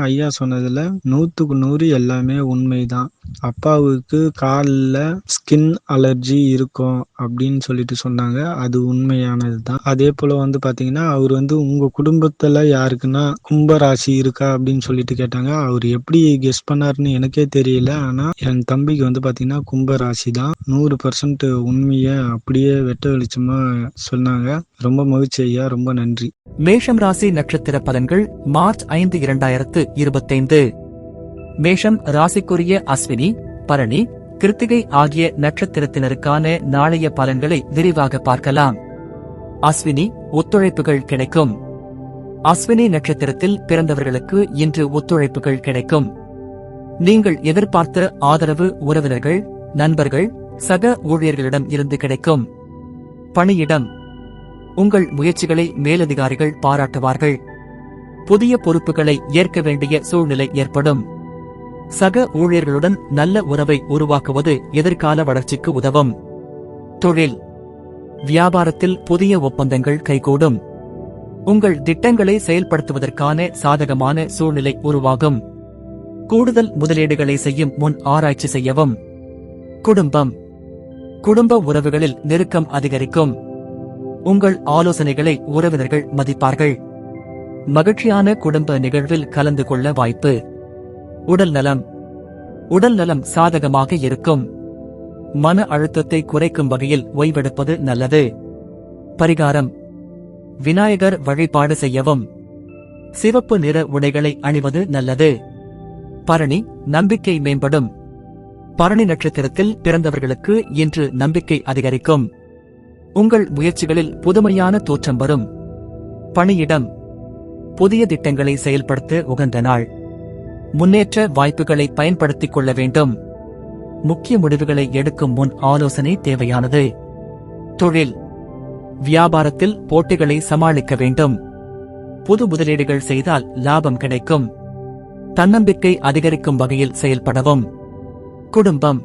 ஐயா சொன்னதுல 100க்கு 100 எல்லாமே உண்மைதான். அப்பாவுக்கு கால்ல ஸ்கின் அலர்ஜி இருக்கும் அப்படின்னு சொல்லிட்டு சொன்னாங்க. அது உண்மையானது தான். அதே போல பாத்தீங்கன்னா, அவர் உங்க குடும்பத்துல யாருக்குன்னா கும்ப ராசி இருக்கா அப்படின்னு சொல்லிட்டு கேட்டாங்க. அவர் எப்படி கெஸ் பண்ணாருன்னு எனக்கே தெரியல. ஆனா என் தம்பிக்கு பாத்தீங்கன்னா கும்ப ராசி தான். 100% உண்மைய அப்படியே வெட்ட வெளிச்சமா சொன்னாங்க. ரொம்ப மகிழ்ச்சி ஐயா, ரொம்ப நன்றி. மேஷம் ராசி நட்சத்திர பலன்கள் மார்ச் 5, 2025. மேஷம் ராசிக்குரிய அஸ்வினி, பரணி, கிருத்திகை ஆகிய நட்சத்திரத்தினருக்கான நாளைய பலன்களை விரிவாக பார்க்கலாம். அஸ்வினி, ஒத்துழைப்புகள் கிடைக்கும். அஸ்வினி நட்சத்திரத்தில் பிறந்தவர்களுக்கு இன்று ஒத்துழைப்புகள் கிடைக்கும். நீங்கள் எதிர்பார்த்த ஆதரவு உறவினர்கள், நண்பர்கள், சக ஊழியர்களிடம் இருந்து கிடைக்கும். பணியிடம், உங்கள் முயற்சிகளை மேலதிகாரிகள் பாராட்டுவார்கள். புதிய பொறுப்புகளை ஏற்க வேண்டிய சூழ்நிலை ஏற்படும். சக ஊழியர்களுடன் நல்ல உறவை உருவாக்குவது எதிர்கால வளர்ச்சிக்கு உதவும். தொழில், வியாபாரத்தில் புதிய ஒப்பந்தங்கள் கைகூடும். உங்கள் திட்டங்களை செயல்படுத்துவதற்கான சாதகமான சூழ்நிலை உருவாகும். கூடுதல் முதலீடுகளை செய்யும் முன் ஆராய்ச்சி செய்யவும். குடும்பம், குடும்ப உறவுகளில் நெருக்கம் அதிகரிக்கும். உங்கள் ஆலோசனைகளை உறவினர்கள் மதிப்பார்கள். மகிழ்ச்சியான குடும்ப நிகழ்வில் கலந்து கொள்ள வாய்ப்பு. உடல் நலம், உடல் நலம் சாதகமாக இருக்கும். மன அழுத்தத்தை குறைக்கும் வகையில் ஓய்வெடுப்பது நல்லது. பரிகாரம், விநாயகர் வழிபாடு செய்யவும். சிவப்பு நிற உடைகளை அணிவது நல்லது. பரணி, நம்பிக்கை மேம்படும். பரணி நட்சத்திரத்தில் பிறந்தவர்களுக்கு இன்று நம்பிக்கை அதிகரிக்கும். உங்கள் முயற்சிகளில் புதுமையான தோற்றம் வரும். பணியிடம், புதிய திட்டங்களை செயல்படுத்த உகந்த நாள். முன்னேற்ற வாய்ப்புகளை பயன்படுத்திக் கொள்ள வேண்டும். முக்கிய முடிவுகளை எடுக்கும் முன் ஆலோசனை தேவையானது. தொழில், வியாபாரத்தில் போட்டிகளை சமாளிக்க வேண்டும். புது முதலீடுகள் செய்தால் லாபம் கிடைக்கும். தன்னம்பிக்கை அதிகரிக்கும் வகையில் செயல்படவும். குடும்பம்,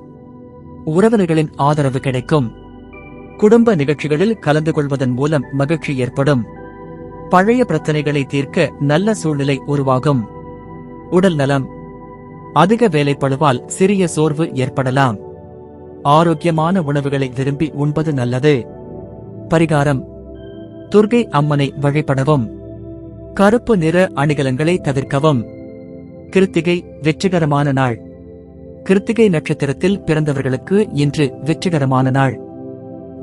உறவினர்களின் ஆதரவு கிடைக்கும். குடும்ப நிகழ்ச்சிகளில் கலந்து கொள்வதன் மூலம் மகிழ்ச்சி ஏற்படும். பழைய பிரச்சனைகளை தீர்க்க நல்ல சூழ்நிலை உருவாகும். உடல் நலம், அதிக வேலைப்பளுவால் சிறிய சோர்வு ஏற்படலாம். ஆரோக்கியமான உணவுகளை விரும்பி உண்பது நல்லது. பரிகாரம், துர்க்கை அம்மனை வழிபடவும். கருப்பு நிற அணிகலன்களை தவிர்க்கவும். கிருத்திகை, வெற்றிகரமான நாள். கிருத்திகை நட்சத்திரத்தில் பிறந்தவர்களுக்கு இன்று வெற்றிகரமான நாள்.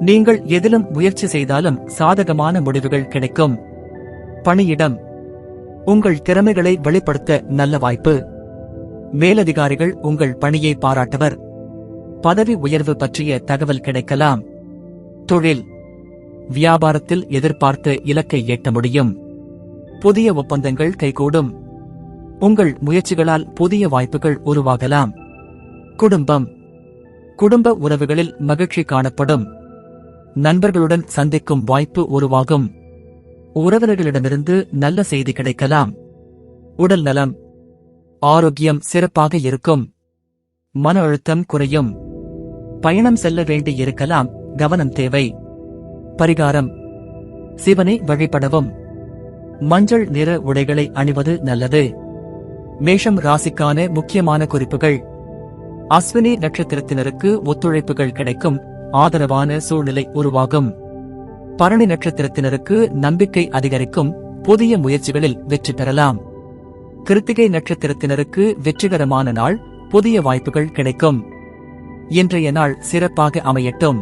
நீங்கள் எதிலும் முயற்சி செய்தாலும் சாதகமான முடிவுகள் கிடைக்கும். பணியிடம், உங்கள் திறமைகளை வெளிப்படுத்த நல்ல வாய்ப்பு. மேலதிகாரிகள் உங்கள் பணியை பாராட்டுவர். பதவி உயர்வு பற்றிய தகவல் கிடைக்கலாம். தொழில், வியாபாரத்தில் எதிர்பார்த்த இலக்கை எட்ட முடியும். புதிய ஒப்பந்தங்கள் கைகூடும். உங்கள் முயற்சிகளால் புதிய வாய்ப்புகள் உருவாகலாம். குடும்பம், குடும்ப உறவுகளில் மகிழ்ச்சி காணப்படும். நண்பர்களுடன் சந்திக்கும் வாய்ப்பு உருவாகும். உறவினர்களிடமிருந்து நல்ல செய்தி கிடைக்கலாம். உடல் நலம், ஆரோக்கியம் சிறப்பாக இருக்கும். மன அழுத்தம் குறையும். பயணம் செல்ல வேண்டி இருக்கலாம், கவனம் தேவை. பரிகாரம், சிவனை வழிபடவும். மஞ்சள் நிற உடைகளை அணிவது நல்லது. மேஷம் ராசிக்கான முக்கியமான குறிப்புகள். அஸ்வினி நட்சத்திரத்தினருக்கு ஒத்துழைப்புகள் கிடைக்கும். ஆதரவான சூழ்நிலை உருவாகும். பரணி நட்சத்திரத்தினருக்கு நம்பிக்கை அதிகரிக்கும். புதிய முயற்சிகளில் வெற்றி பெறலாம். கிருத்திகை நட்சத்திரத்தினருக்கு வெற்றிகரமான நாள். புதிய வாய்ப்புகள் கிடைக்கும். இன்றைய நாள் சிறப்பாக அமையட்டும்.